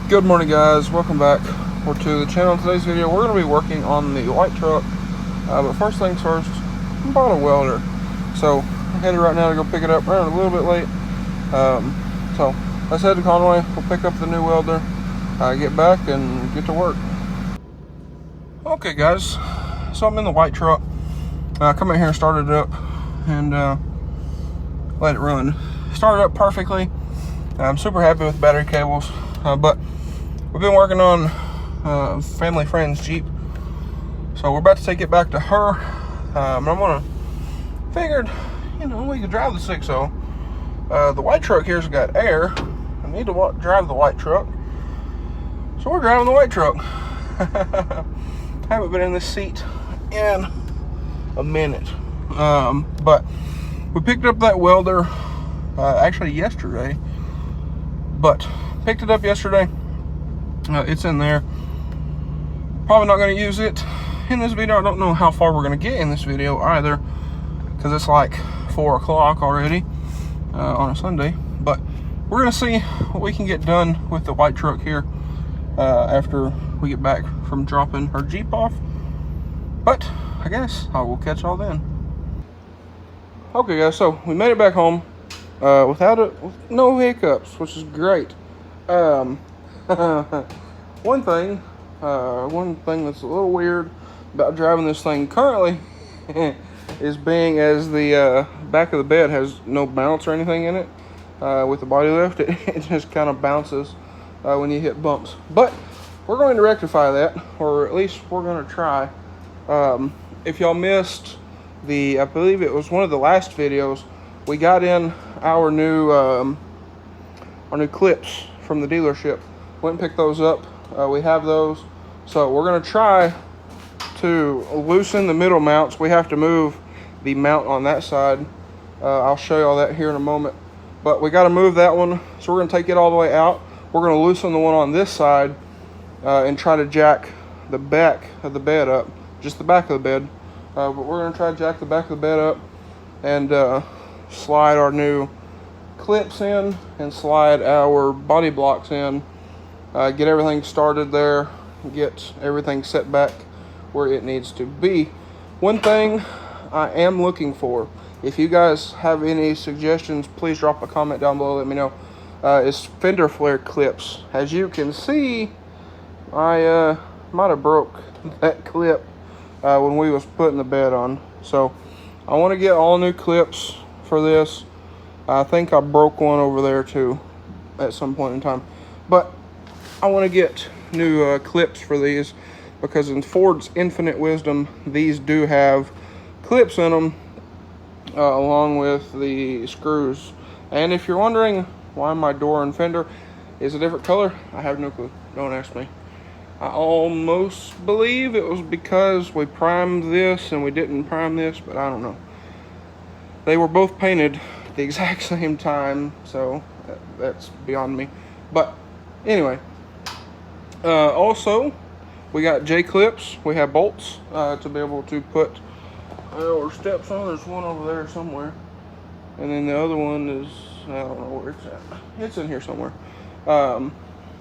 Good morning, guys. Welcome back to the channel. In today's video, we're going to be working on the white truck. But first things first, I bought a welder. So I'm headed right now to go pick it up. Running a little bit late. So let's head to Conway. We'll pick up the new welder, get back, and get to work. Okay, guys. So I'm in the white truck. Come in here and started it up and let it run. Started up perfectly. I'm super happy with the battery cables. But we've been working on family friend's Jeep, so we're about to take it back to her. I'm figured, we could drive the 6.0. The white truck here's got air. I need to drive the white truck, so we're driving the white truck. Haven't been in this seat in a minute, but we picked up that welder actually yesterday, but picked it up yesterday. It's in there. Probably not going to use it in this video. I don't know how far we're going to get in this video either, because it's like 4 o'clock already on a Sunday. But we're going to see what we can get done with the white truck here after we get back from dropping her Jeep off. But I guess I will catch y'all then. Okay, guys, so we made it back home with no hiccups, which is great. One thing that's a little weird about driving this thing currently is being as the back of the bed has no bounce or anything in it. With the body lift, it just kind of bounces when you hit bumps. But we're going to rectify that, or at least we're going to try. If y'all missed I believe it was one of the last videos, we got in our new clips from the dealership. Went and picked those up. We have those, so we're going to try to loosen the middle mounts. We have to move the mount on that side. I'll show you all that here in a moment, but we got to move that one, so we're going to take it all the way out. We're going to loosen the one on this side and try to jack the back of the bed up, just the back of the bed, but we're going to try to jack the back of the bed up and slide our new clips in and slide our body blocks in, get everything started there, get everything set back where it needs to be. One thing I am looking for, if you guys have any suggestions, please drop a comment down below, let me know, is fender flare clips. As you can see, I might have broke that clip when we was putting the bed on, so I want to get all new clips for this. I think I broke one over there too at some point in time, but I want to get new clips for these, because in Ford's infinite wisdom, these do have clips in them along with the screws. And if you're wondering why my door and fender is a different color, I have no clue. Don't ask me. I almost believe it was because we primed this and we didn't prime this, but I don't know. They were both painted the exact same time, so that's beyond me. But anyway, also we got J clips. We have bolts to be able to put our steps on. There's one over there somewhere, and then the other one is, I don't know where it's at. It's in here somewhere.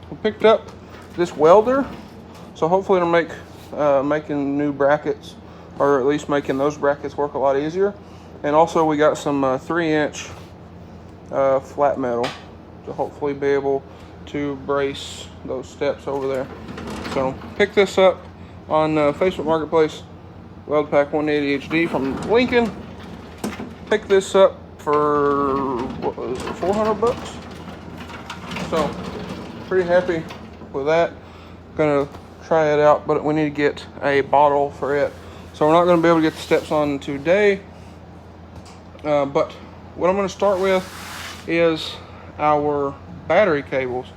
We picked up this welder, so hopefully it'll make making new brackets, or at least making those brackets work a lot easier. And also we got some 3-inch flat metal to hopefully be able to brace those steps over there. So pick this up on Facebook Marketplace, Weld Pack 180 HD from Lincoln. Pick this up for, what was it, 400 bucks? So pretty happy with that. Gonna try it out, but we need to get a bottle for it. So we're not gonna be able to get the steps on today. But what I'm going to start with is our battery cables.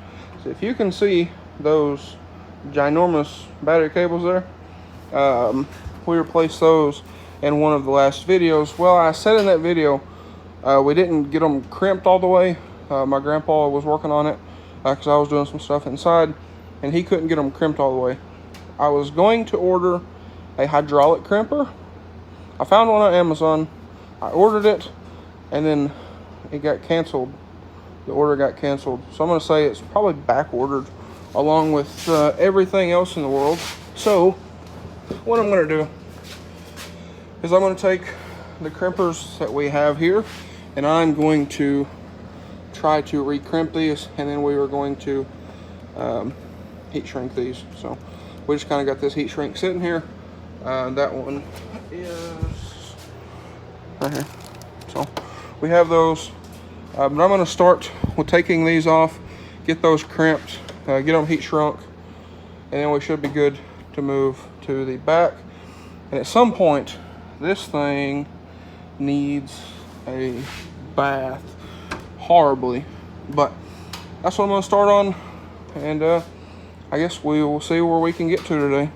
So if you can see those ginormous battery cables there, we replaced those in one of the last videos. Well, I said in that video we didn't get them crimped all the way. My grandpa was working on it because I was doing some stuff inside, and he couldn't get them crimped all the way. I was going to order a hydraulic crimper. I found one on Amazon. I ordered it, and then it got canceled. The order got canceled. So I'm going to say it's probably back ordered along with everything else in the world. So what I'm going to do is I'm going to take the crimpers that we have here, and I'm going to try to recrimp these, and then we are going to heat shrink these. So we just kind of got this heat shrink sitting here. That one is right here. So we have those, but I'm going to start with taking these off, get those crimped, get them heat shrunk, and then we should be good to move to the back. And at some point, this thing needs a bath horribly, but that's what I'm going to start on, and I guess we will see where we can get to today.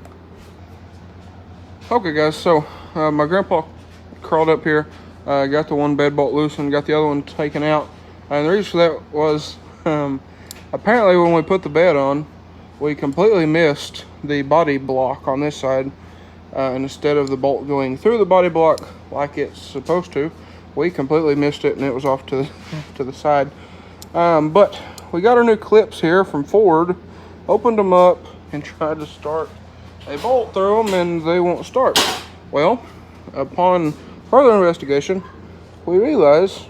Okay guys, so my grandpa crawled up here, got the one bed bolt loosened, got the other one taken out, and the reason for that was apparently when we put the bed on, we completely missed the body block on this side, and instead of the bolt going through the body block like it's supposed to, we completely missed it and it was off to the side. But we got our new clips here from Ford, opened them up and tried to start a bolt through them, and they won't start. Well, upon further investigation, we realized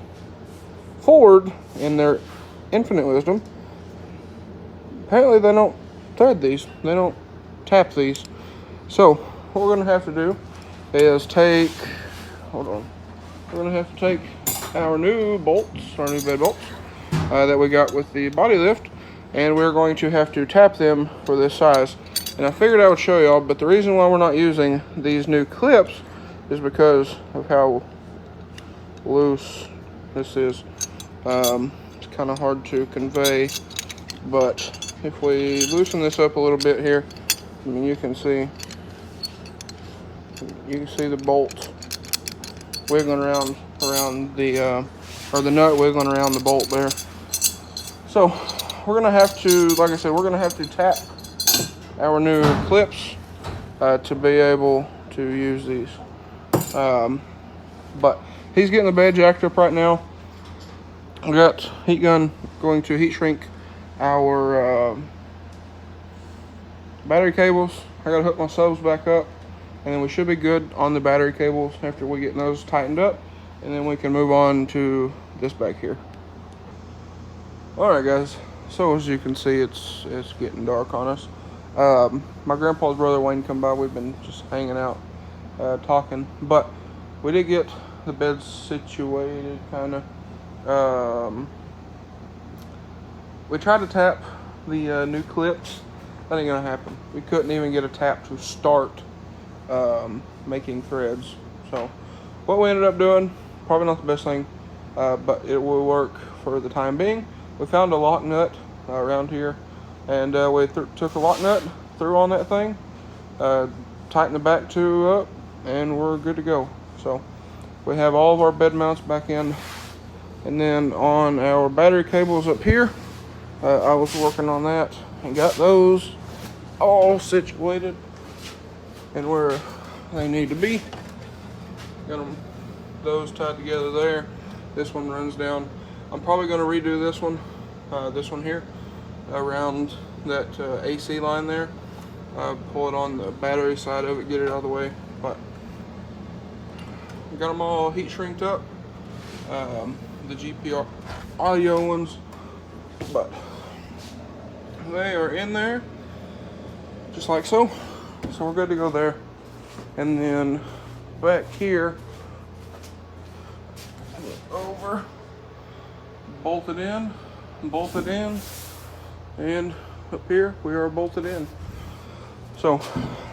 Ford, in their infinite wisdom, apparently they don't thread these, they don't tap these. So what we're going to have to do is take, hold on, we're going to have to take our new bolts, our new bed bolts that we got with the body lift, and we're going to have to tap them for this size. And I figured I would show y'all, but the reason why we're not using these new clips is because of how loose this is. It's kind of hard to convey, but if we loosen this up a little bit here, I mean, you can see the bolt wiggling around the or the nut wiggling around the bolt there. So we're gonna have to, like I said, we're gonna have to tap our new clips to be able to use these. But he's getting the bed jacked up right now. I got heat gun going to heat shrink our battery cables. I gotta hook my subs back up, and then we should be good on the battery cables after we get those tightened up, and then we can move on to this back here. Alright guys, so as you can see, it's getting dark on us. My grandpa's brother Wayne come by. We've been just hanging out, talking, but we did get the bed situated, kind of. We tried to tap the new clips. That ain't gonna happen. We couldn't even get a tap to start making threads. So what we ended up doing, probably not the best thing, but it will work for the time being. We found a lock nut around here, and we took a lock nut, threw on that thing, tightened the back two up, and we're good to go. So we have all of our bed mounts back in, and then on our battery cables up here, I was working on that and got those all situated and where they need to be. Got those tied together there. This one runs down. I'm probably going to redo this one here around that AC line there. Pull it on the battery side of it, get it out of the way. But got them all heat shrinked up, the GPR audio ones, but they are in there just like so. So we're good to go there. And then back here, over, bolted in, and up here we are bolted in. So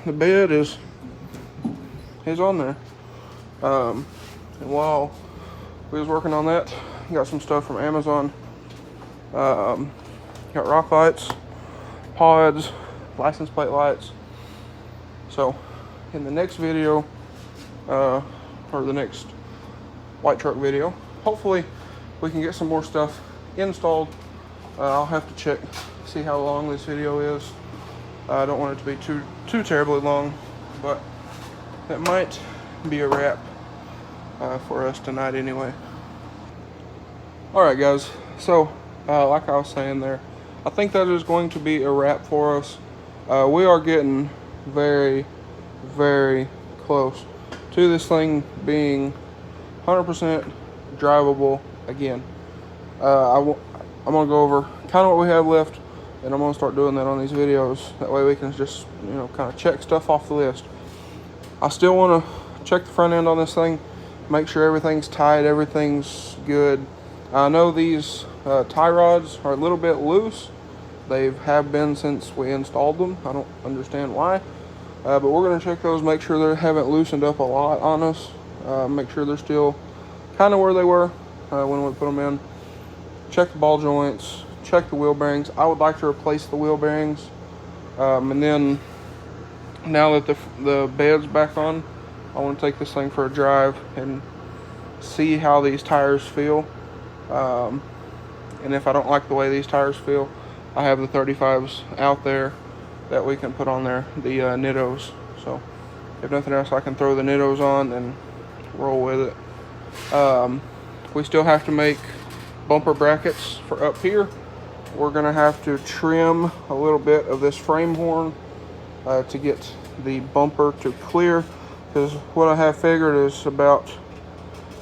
the bed is on there. And while we was working on that, got some stuff from Amazon. Got rock lights, pods, license plate lights. So in the next video, or the next white truck video, hopefully we can get some more stuff installed. I'll have to check, see how long this video is. I don't want it to be too terribly long, but that might be a wrap for us tonight anyway. Alright guys, so like I was saying there, I think that is going to be a wrap for us. We are getting very, very close to this thing being 100% drivable again. I'm going to go over kind of what we have left, and I'm going to start doing that on these videos. That way we can just, kind of check stuff off the list. I still want to check the front end on this thing, make sure everything's tight, everything's good. I know these tie rods are a little bit loose. They have been since we installed them. I don't understand why. But we're going to check those, make sure they haven't loosened up a lot on us. Make sure they're still kind of where they were when we put them in. Check the ball joints, check the wheel bearings. I would like to replace the wheel bearings. And then now that the bed's back on, I want to take this thing for a drive and see how these tires feel. And if I don't like the way these tires feel, I have the 35s out there that we can put on there, the Nittos. So if nothing else, I can throw the Nittos on and roll with it. We still have to make bumper brackets for up here. We're gonna have to trim a little bit of this frame horn to get the bumper to clear, because what I have figured is about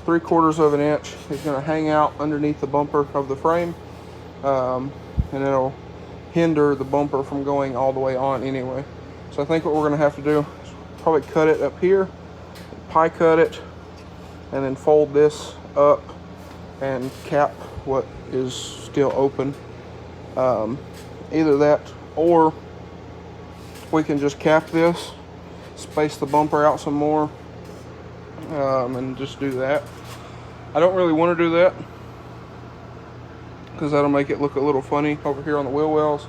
3/4 of an inch is going to hang out underneath the bumper of the frame, and it'll hinder the bumper from going all the way on anyway. So I think what we're going to have to do is probably cut it up here, pie cut it, and then fold this up and cap what is still open. Either that, or we can just cap this, space the bumper out some more, and just do that. I don't really want to do that because that'll make it look a little funny over here on the wheel wells,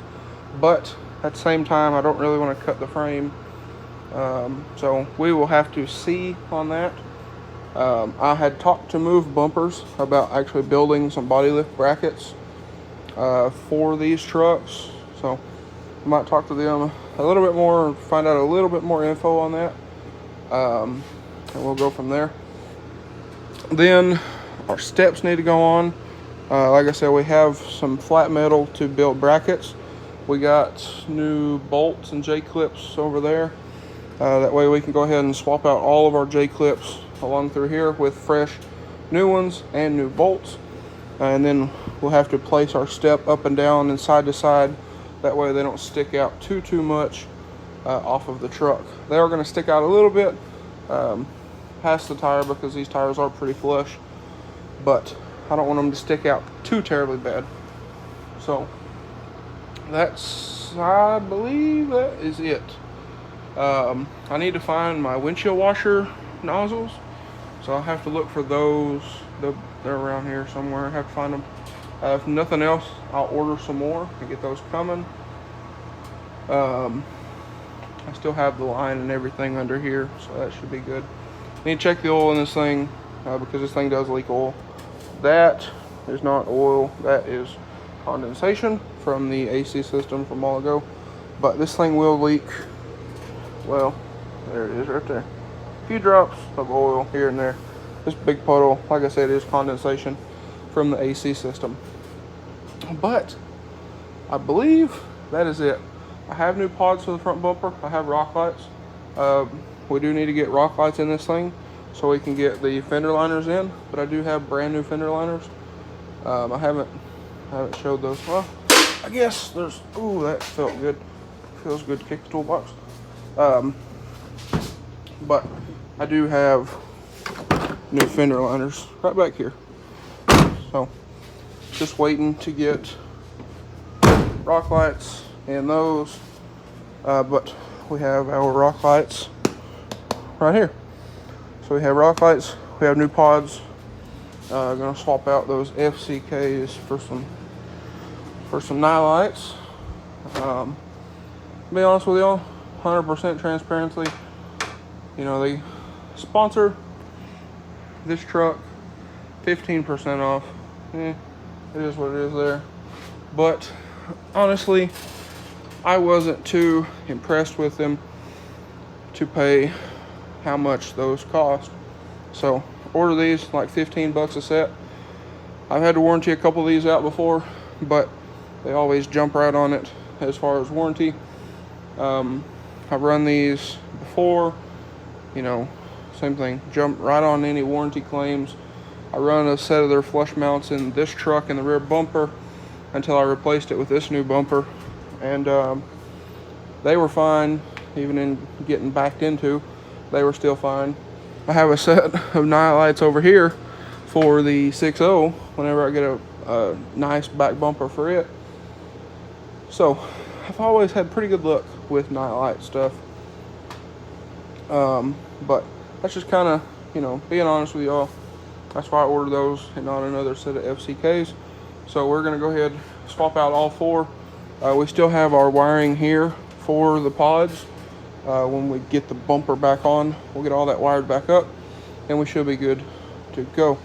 but at the same time I don't really want to cut the frame, so we will have to see on that. I had talked to Move Bumpers about actually building some body lift brackets for these trucks, so I might talk to them a little bit more and find out a little bit more info on that, and we'll go from there. Then our steps need to go on. Like I said, we have some flat metal to build brackets. We got new bolts and J-clips over there. That way we can go ahead and swap out all of our J-clips along through here with fresh new ones and new bolts. And then we'll have to place our step up and down and side to side. That way they don't stick out too much off of the truck. They are going to stick out a little bit past the tire because these tires are pretty flush, but I don't want them to stick out too terribly bad. So that's, I believe that is it. I need to find my windshield washer nozzles, so I'll have to look for those. They're around here somewhere. I have to find them. If nothing else, I'll order some more and get those coming. I still have the line and everything under here, so that should be good. Need to check the oil in this thing because this thing does leak oil. That is not oil, that is condensation from the AC system from a while ago. But this thing will leak, well, there it is right there. A few drops of oil here and there. This big puddle, like I said, is condensation from the AC system. But I believe that is it. I have new pods for the front bumper. I have rock lights. We do need to get rock lights in this thing so we can get the fender liners in, but I do have brand new fender liners. I haven't showed those. Well, I guess there's, ooh, that felt good. Feels good to kick the toolbox. But I do have new fender liners right back here. So just waiting to get rock lights in those. But we have our rock lights right here. So we have rock lights, we have new pods. Gonna swap out those FCKs for some night lights. To be honest with y'all, 100% transparency, you know, they sponsor this truck, 15% off. It is what it is there. But honestly, I wasn't too impressed with them to pay how much those cost. So order these like 15 bucks a set. I've had to warranty a couple of these out before, but They always jump right on it as far as warranty. I've run these before, you know, same thing, jump right on any warranty claims. I run a set of their flush mounts in this truck in the rear bumper until I replaced it with this new bumper, and they were fine. Even in getting backed into, they were still fine. I have a set of night lights over here for the 6.0 whenever I get a nice back bumper for it. So I've always had pretty good luck with night light stuff. But that's just kind of, you know, being honest with y'all. That's why I ordered those and not another set of FCKs. So we're going to go ahead and swap out all four. We still have our wiring here for the pods. When we get the bumper back on, we'll get all that wired back up and we should be good to go.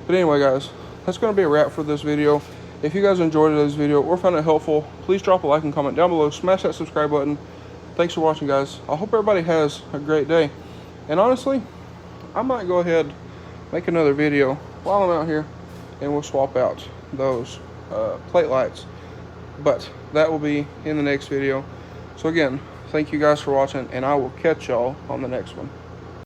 But anyway, guys, that's going to be a wrap for this video. If you guys enjoyed this video or found it helpful, please drop a like and comment down below. Smash that subscribe button. Thanks for watching, guys. I hope everybody has a great day. And honestly, I might go ahead make another video while I'm out here and we'll swap out those plate lights. But that will be in the next video. So again, thank you guys for watching, and I will catch y'all on the next one.